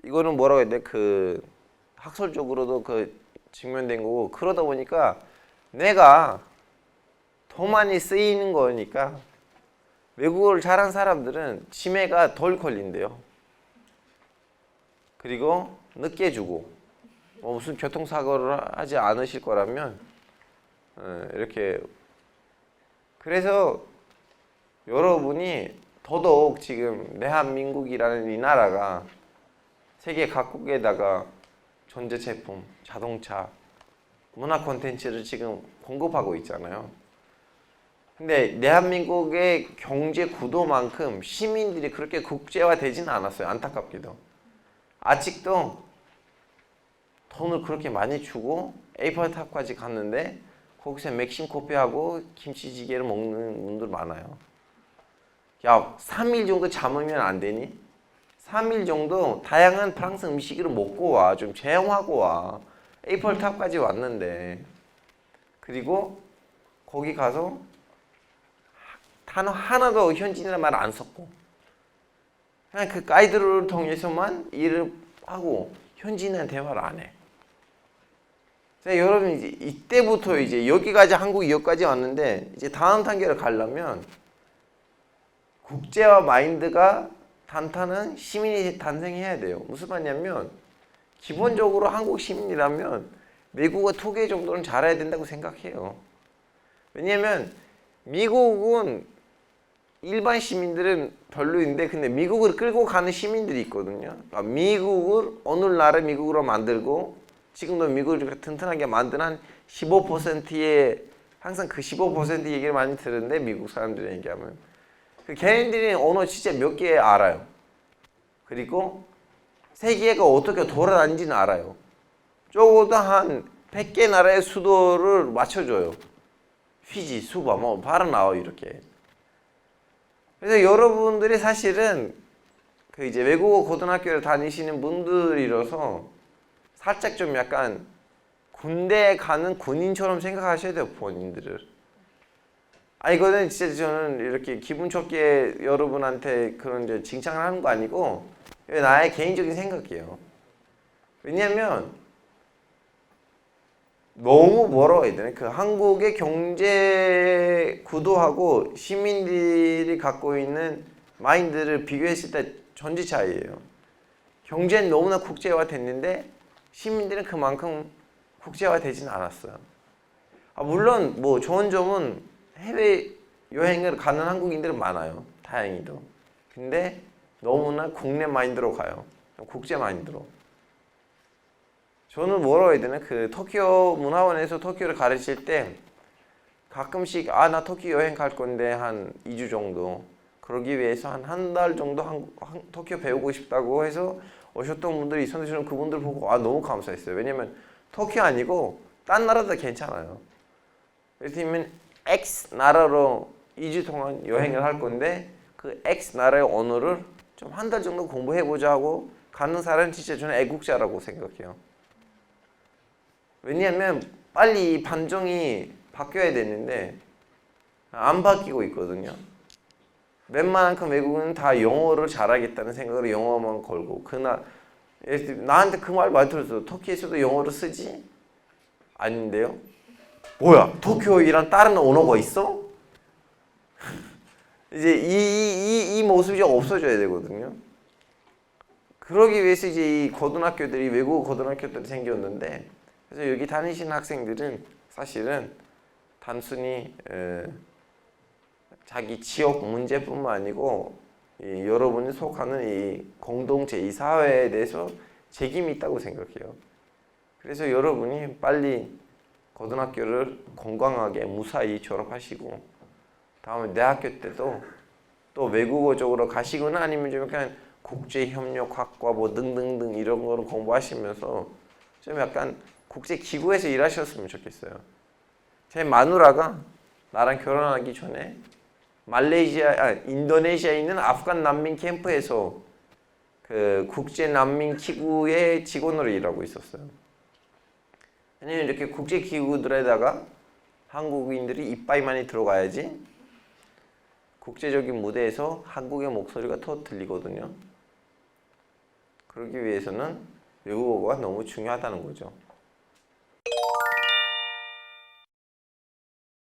이거는 뭐라고 해야 돼? 그 학설적으로도 그 증명된 거고, 그러다 보니까 뇌가 더 많이 쓰이는 거니까 외국어를 잘하는 사람들은 치매가 덜 걸린대요. 그리고 늦게 주고 무슨 교통사고를 하지 않으실 거라면 이렇게. 그래서 여러분이 더더욱 지금 대한민국이라는 이 나라가 세계 각국에다가 전자제품, 자동차, 문화 콘텐츠를 지금 공급하고 있잖아요. 근데 대한민국의 경제 구도만큼 시민들이 그렇게 국제화되지는 않았어요. 안타깝게도. 아직도 돈을 그렇게 많이 주고 에이펠탑까지 갔는데 거기서 맥심 커피하고 김치찌개를 먹는 분들 많아요. 야, 3일 정도 잠으면 안 되니? 3일 정도 다양한 프랑스 음식을 먹고 와. 좀 체험하고 와. 에이펠탑까지 왔는데. 그리고 거기 가서 단어 하나도 현지인이라는 말 안 썼고 그냥 그 가이드를 통해서만 일을 하고 현지인이랑 대화를 안 해. 자, 여러분 이제 이때부터 이제 여기까지 한국 여기까지 왔는데 이제 다음 단계를 가려면 국제화 마인드가 탄탄한 시민이 탄생해야 돼요. 무슨 말이냐면 기본적으로 한국 시민이라면 외국어 2개 정도는 잘해야 된다고 생각해요. 왜냐면 미국은 일반 시민들은 별로인데 근데 미국을 끌고 가는 시민들이 있거든요. 그러니까 미국을 어느 나라 미국으로 만들고 지금도 미국을 튼튼하게 만든 한 15%의 항상 그 15% 얘기를 많이 들었는데 미국 사람들이 얘기하면 그 걔네들이 언어 진짜 몇 개 알아요. 그리고 세계가 어떻게 돌아다니지는 알아요. 적어도 한 100개 나라의 수도를 맞춰줘요. 피지, 수바 뭐 바로 나와요 이렇게. 그래서 여러분들이 사실은 그 이제 외국어 고등학교를 다니시는 분들이라서 살짝 좀 약간 군대에 가는 군인처럼 생각하셔야 돼요, 본인들을. 이거는 진짜 저는 이렇게 기분 좋게 여러분한테 그런 이제 칭찬을 하는 거 아니고 나의 개인적인 생각이에요. 왜냐면 너무 뭐라고 해야 되나? 그 한국의 경제 구도하고 시민들이 갖고 있는 마인드를 비교했을 때 전지 차이예요. 경제는 너무나 국제화 됐는데 시민들은 그만큼 국제화 되지는 않았어요. 물론 뭐 좋은 점은 해외 여행을 가는 한국인들은 많아요. 다행히도. 근데 너무나 국내 마인드로 가요. 국제 마인드로. 저는 뭐라고 해야 되나? 그 도쿄 문화원에서 도쿄를 가르칠 때 가끔씩 아 나 터키 여행 갈 건데 한 2주 정도 그러기 위해서 한 달 정도 터키어 배우고 싶다고 해서 오셨던 분들이 있었는데 저는 그분들 보고 아 너무 감사했어요. 왜냐면 터키 아니고 딴 나라도 괜찮아요. 예를 들면 X 나라로 2주 동안 여행을 할 건데 그 X 나라의 언어를 좀 한 달 정도 공부해보자 하고 가는 사람은 진짜 저는 애국자라고 생각해요. 왜냐하면 빨리 이 반정이 바뀌어야 되는데 안 바뀌고 있거든요. 웬만큼 외국인은 다 영어를 잘하겠다는 생각으로 영어만 걸고 나한테 그 말 많이 들었어. 터키에서도 영어를 쓰지? 아닌데요? 뭐야? 터키어이란 다른 언어가 있어? 이제 이 모습이 없어져야 되거든요. 그러기 위해서 이제 이 고등학교들이 외국 고등학교들이 생겼는데 그래서 여기 다니시는 학생들은 사실은 단순히 자기 지역 문제뿐만 아니고 여러분이 속하는 이 공동체, 이 사회에 대해서 책임이 있다고 생각해요. 그래서 여러분이 빨리 고등학교를 건강하게 무사히 졸업하시고 다음에 대학교 때도 또 외국어 쪽으로 가시거나 아니면 좀 약간 국제협력학과 뭐 등등등 이런 거를 공부하시면서 좀 약간 국제기구에서 일하셨으면 좋겠어요. 제 마누라가 나랑 결혼하기 전에 인도네시아에 있는 아프간 난민 캠프에서 그 국제 난민 기구의 직원으로 일하고 있었어요. 왜냐면 이렇게 국제 기구들에다가 한국인들이 이빠이 많이 들어가야지 국제적인 무대에서 한국의 목소리가 더 들리거든요. 그러기 위해서는 외국어가 너무 중요하다는 거죠.